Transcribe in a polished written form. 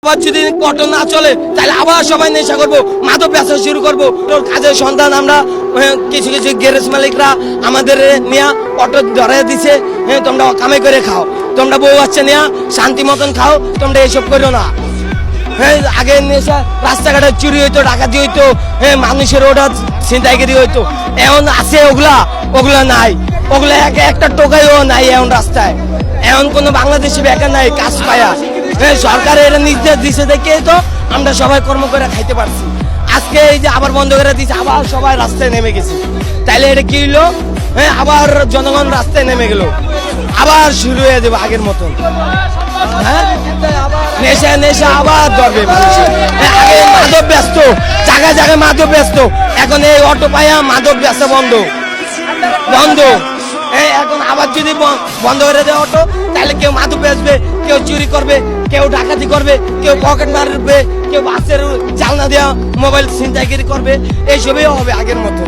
এরপর যদি অটো না চলে তাহলে আবার সবাই নেশা করবো, মাদক ব্যবসা শুরু করবো। কাজের সন্ধান আমরা কিছু কিছু গ্যারেজ মালিকরা আমাদের নিয়ে অটো ধরে দিছে, তোমরা কামাই করে খাও, তোমরা বউ বাচ্চা নিয়ে শান্তি মতন খাও, তোমরা এইসব করো না। আগে নেশা রাস্তাঘাটে চুরি হইতো, ডাকাতি হইতো, মানুষের ওটা ছিনতাইগিরি হইতো। এখন আছে ওগুলা নাই, ওগুলা একটা টোকাইও নাই এখন রাস্তায়। এখন কোনো বাংলাদেশি বেকার নাই কাজ পায়া। সরকার এটা নির্দেশ দিছে দেখে তো আমরা সবাই কর্ম করে খাইতে পারছি। আজকে এই যে আবার বন্ধ করে দিচ্ছে, আবার সবাই রাস্তায় নেমে গেছে। তাইলে এটা কি হইলো? আবার জনগণ রাস্তায় নেমে গেল, আবার শুরু হয়ে যাবে আগের মতন। নেশা নেশা আবার ধরবে মানুষের। আগে মাদক ব্যস্ত, জায়গায় জায়গায় মাদক ব্যস্ত, এখন এই অটো পায়া মাদক ব্যবসা বন্ধ। এখন আবার যদি বন্ধ করে দেয় অটো, তাহলে কেউ মাদক বেচবে, কেউ চুরি করবে, কেউ ডাকাতি করবে, কেউ পকেট মারবে, কেউ বাসের চালনা দেওয়া মোবাইল ছিনতাইগিরি করবে, এইসবই হবে আগের মতো।